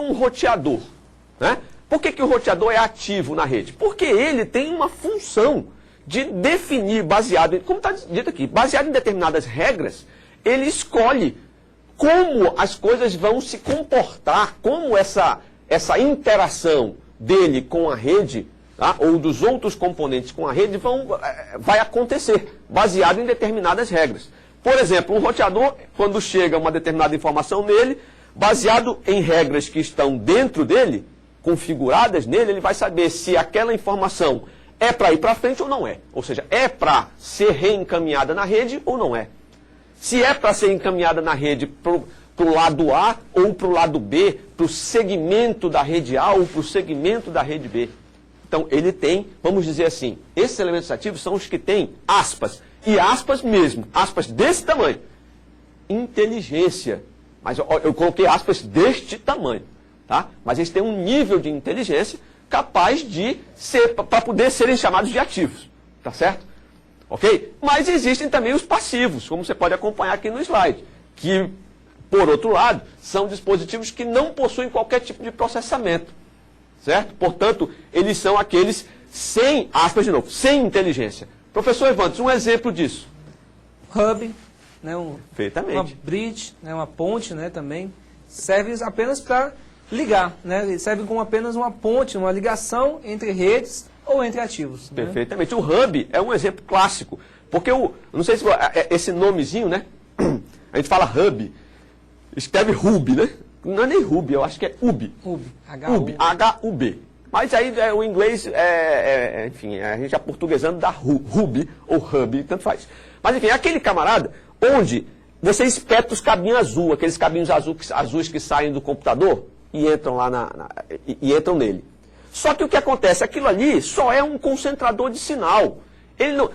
Um roteador, né? Por que o roteador é ativo na rede? Porque ele tem uma função de definir, baseado, como está dito aqui, baseado em determinadas regras, ele escolhe como as coisas vão se comportar, como essa interação dele com a rede, tá? Ou dos outros componentes com a rede vai acontecer, baseado em determinadas regras. Por exemplo, um roteador, quando chega uma determinada informação nele, baseado em regras que estão dentro dele, configuradas nele, ele vai saber se aquela informação é para ir para frente ou não é. Ou seja, é para ser reencaminhada na rede ou não é. Se é para ser encaminhada na rede para o lado A ou para o lado B, para o segmento da rede A ou para o segmento da rede B. Então, ele tem, vamos dizer assim, esses elementos ativos são os que têm aspas, e aspas mesmo, aspas desse tamanho, inteligência. Mas eu coloquei aspas deste tamanho, tá? Mas eles têm um nível de inteligência capaz de ser, para poder serem chamados de ativos, tá certo? Ok? Mas existem também os passivos, como você pode acompanhar aqui no slide, que, por outro lado, são dispositivos que não possuem qualquer tipo de processamento, certo? Portanto, eles são aqueles sem, aspas de novo, sem inteligência. Professor Evandro, um exemplo disso. Hub, né, Perfeitamente. uma bridge, né, uma ponte, né, também, serve apenas para ligar, né, ele serve como apenas uma ponte, uma ligação entre redes ou entre ativos. Perfeitamente. Né? O Hub é um exemplo clássico, porque não sei se esse nomezinho, né, a gente fala Hub, escreve Hub, né, não é nem Hub, eu acho que é UB. Hub, H-U-B. Mas aí o inglês, enfim, a gente aportuguesando da Hub ou Hub, tanto faz. Mas enfim, é aquele camarada onde você espeta os cabinhos azul, aqueles cabinhos azuis que saem do computador e entram lá e entram nele. Só que o que acontece? Aquilo ali só é um concentrador de sinal.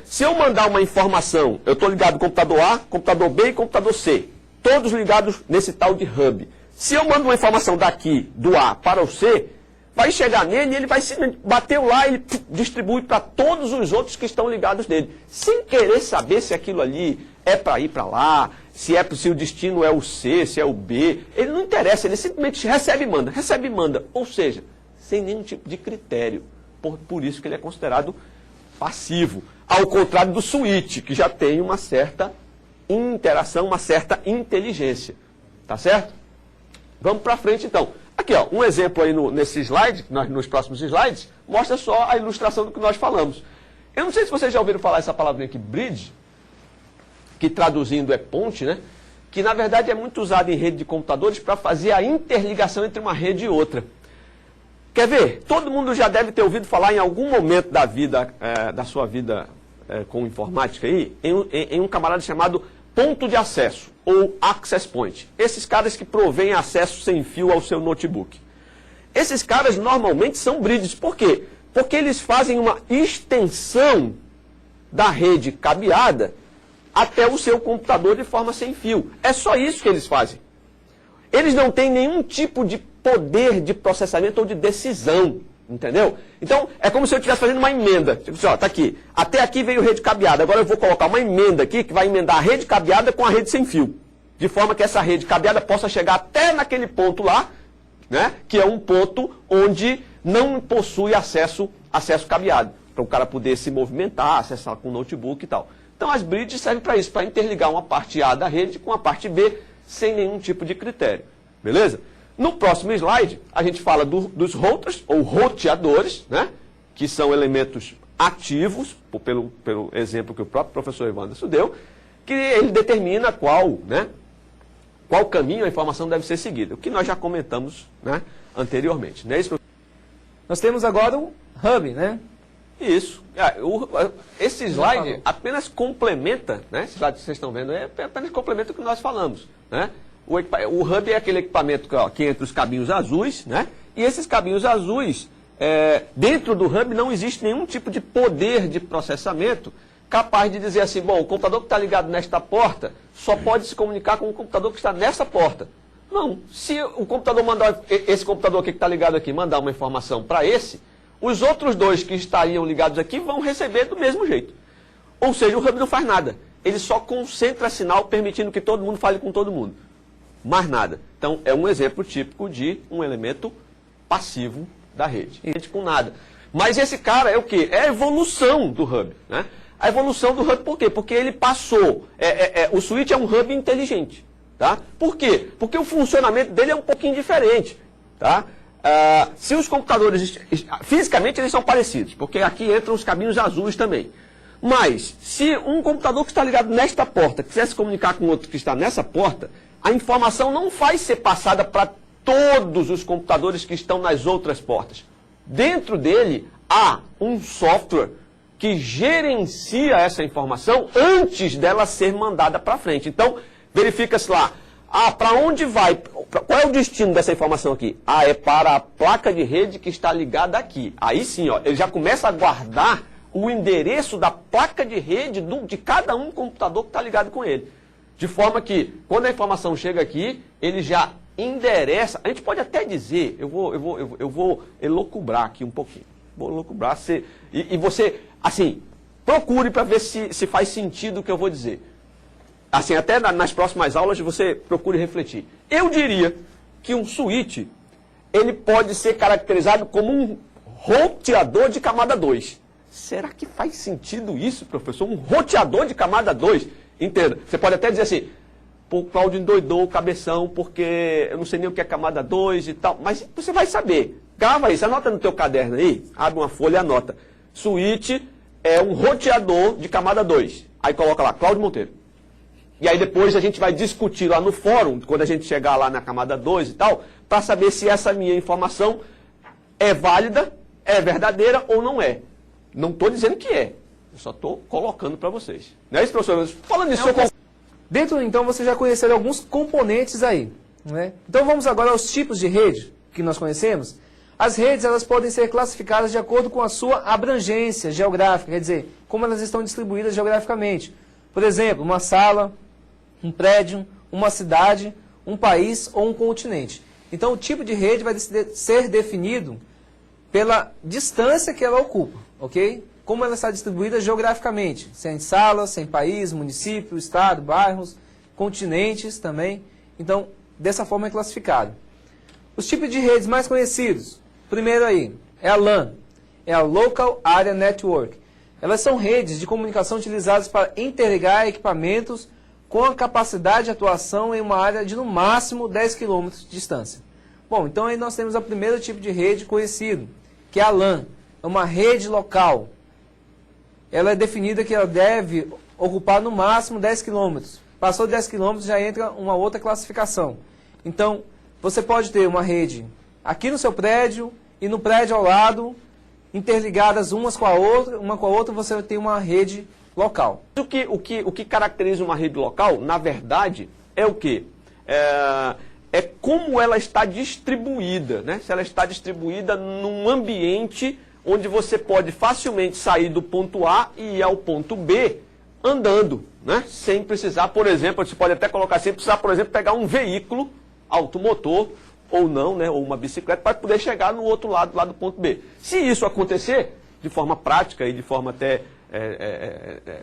Se eu mandar uma informação, eu estou ligado no computador A, computador B e computador C, todos ligados nesse tal de hub. Se eu mando uma informação daqui, do A para o C, vai chegar nele e ele vai bater lá e ele distribui para todos os outros que estão ligados nele, sem querer saber se aquilo ali é para ir para lá, se o destino é o C, se é o B. Ele não interessa, ele simplesmente recebe e manda. Ou seja, sem nenhum tipo de critério. Por isso que ele é considerado passivo. Ao contrário do switch, que já tem uma certa interação, uma certa inteligência. Tá certo? Vamos para frente então. Aqui, ó, um exemplo aí nesse slide, nos próximos slides, mostra só a ilustração do que nós falamos. Eu não sei se vocês já ouviram falar essa palavrinha aqui, bridge, que traduzindo é ponte, né? Que na verdade é muito usada em rede de computadores para fazer a interligação entre uma rede e outra. Quer ver? Todo mundo já deve ter ouvido falar em algum momento da vida, da sua vida com informática aí, em um camarada chamado ponto de acesso, ou access point. Esses caras que provêm acesso sem fio ao seu notebook. Esses caras normalmente são bridges. Por quê? Porque eles fazem uma extensão da rede cabeada até o seu computador de forma sem fio. É só isso que eles fazem. Eles não têm nenhum tipo de poder de processamento ou de decisão. Entendeu? Então, é como se eu estivesse fazendo uma emenda. Tipo assim, ó, tá aqui. Até aqui veio rede cabeada. Agora eu vou colocar uma emenda aqui que vai emendar a rede cabeada com a rede sem fio. De forma que essa rede cabeada possa chegar até naquele ponto lá, né? Que é um ponto onde não possui acesso cabeado. Para o cara poder se movimentar, acessar com o notebook e tal. Então as bridges servem para isso, para interligar uma parte A da rede com a parte B sem nenhum tipo de critério. Beleza? No próximo slide, a gente fala dos routers, ou roteadores, né, que são elementos ativos, pelo exemplo que o próprio professor Evandro deu, que ele determina qual caminho a informação deve ser seguida, o que nós já comentamos, né, anteriormente. Não é isso? Nós temos agora o hub, né? Isso. Esse slide apenas complementa, né, esse slide que vocês estão vendo, apenas complementa o que nós falamos, né? O hub é aquele equipamento que entra os cabinhos azuis, né? E esses cabinhos azuis, dentro do hub não existe nenhum tipo de poder de processamento capaz de dizer assim, bom, o computador que está ligado nesta porta só pode se comunicar com o computador que está nessa porta. Não, se o computador mandar, esse computador aqui que está ligado aqui, mandar uma informação para esse, os outros dois que estariam ligados aqui vão receber do mesmo jeito. Ou seja, o hub não faz nada. Ele só concentra sinal, permitindo que todo mundo fale com todo mundo. mais nada. Então, é um exemplo típico de um elemento passivo da rede. Rede com nada. Mas esse cara é o quê? É a evolução do hub, né? A evolução do hub por quê? Porque ele passou... o switch é um hub inteligente, tá? Por quê? Porque o funcionamento dele é um pouquinho diferente, tá? Se os computadores... Fisicamente eles são parecidos, porque aqui entram os cabinhos azuis também. Mas, se um computador que está ligado nesta porta quiser se comunicar com outro que está nessa porta, a informação não vai ser passada para todos os computadores que estão nas outras portas. Dentro dele, há um software que gerencia essa informação antes dela ser mandada para frente. Então, verifica-se lá, para onde vai, qual é o destino dessa informação aqui? É para a placa de rede que está ligada aqui. Aí sim, ó, ele já começa a guardar o endereço da placa de rede de cada um computador que está ligado com ele. De forma que, quando a informação chega aqui, ele já endereça. A gente pode até dizer, eu vou elocubrar aqui um pouquinho. Vou elocubrar, e você, assim, procure para ver se faz sentido o que eu vou dizer. Assim, até nas próximas aulas você procure refletir. Eu diria que um switch, ele pode ser caracterizado como um roteador de camada 2. Será que faz sentido isso, professor? Um roteador de camada 2? Entenda. Você pode até dizer assim, pô, o Cláudio endoidou o cabeção porque eu não sei nem o que é camada 2 e tal. Mas você vai saber. Grava isso, anota no teu caderno aí, abre uma folha e anota. Switch é um roteador de camada 2. Aí coloca lá, Cláudio Monteiro. E aí depois a gente vai discutir lá no fórum, quando a gente chegar lá na camada 2 e tal, para saber se essa minha informação é válida, é verdadeira ou não é. Não estou dizendo que é, eu só estou colocando para vocês. Não é isso, professor? Falando nisso, dentro, então, você já conheceu alguns componentes aí, né? Então vamos agora aos tipos de rede que nós conhecemos. As redes, elas podem ser classificadas de acordo com a sua abrangência geográfica, quer dizer, como elas estão distribuídas geograficamente. Por exemplo, uma sala, um prédio, uma cidade, um país ou um continente. Então o tipo de rede vai ser definido pela distância que ela ocupa, ok? Como ela está distribuída geograficamente, se é em salas, se é em país, município, estado, bairros, continentes também. Então, dessa forma é classificado. Os tipos de redes mais conhecidos, primeiro aí, é a LAN, é a Local Area Network. Elas são redes de comunicação utilizadas para interligar equipamentos com a capacidade de atuação em uma área de no máximo 10 km de distância. Bom, então aí nós temos o primeiro tipo de rede conhecido, que é a LAN, é uma rede local. Ela é definida que ela deve ocupar no máximo 10 km. Passou de 10 km já entra uma outra classificação. Então, você pode ter uma rede aqui no seu prédio e no prédio ao lado, interligadas umas com a outra, uma com a outra você tem uma rede local. O que caracteriza uma rede local, na verdade, é o quê? É como ela está distribuída, né? Se ela está distribuída num ambiente onde você pode facilmente sair do ponto A e ir ao ponto B andando, né? Sem precisar, por exemplo, você pode até colocar sem precisar, por exemplo, pegar um veículo automotor ou não, né? Ou uma bicicleta para poder chegar no outro lado, lá do ponto B. Se isso acontecer de forma prática e de forma até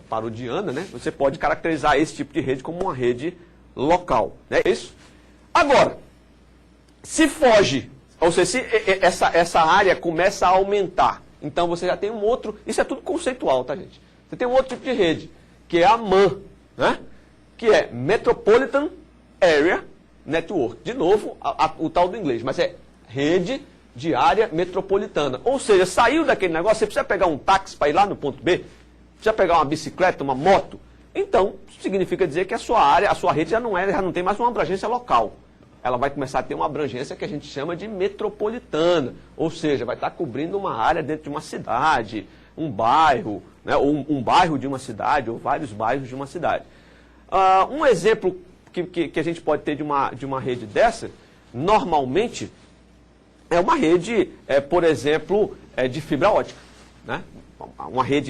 parodiana, né? Você pode caracterizar esse tipo de rede como uma rede local, né? Isso. Agora, se foge, ou seja, se essa área começa a aumentar, então você já tem um outro, isso é tudo conceitual, tá, gente? Você tem um outro tipo de rede, que é a MAN, né? Que é Metropolitan Area Network. De novo, o tal do inglês, mas é rede de área metropolitana. Ou seja, saiu daquele negócio, você precisa pegar um táxi para ir lá no ponto B, precisa pegar uma bicicleta, uma moto, então significa dizer que a sua área, a sua rede já não tem mais uma abrangência local. Ela vai começar a ter uma abrangência que a gente chama de metropolitana, ou seja, vai estar cobrindo uma área dentro de uma cidade, um bairro, né, ou um bairro de uma cidade, ou vários bairros de uma cidade. Um exemplo que a gente pode ter de uma rede dessa, normalmente, é uma rede, por exemplo, de fibra ótica, né? Uma rede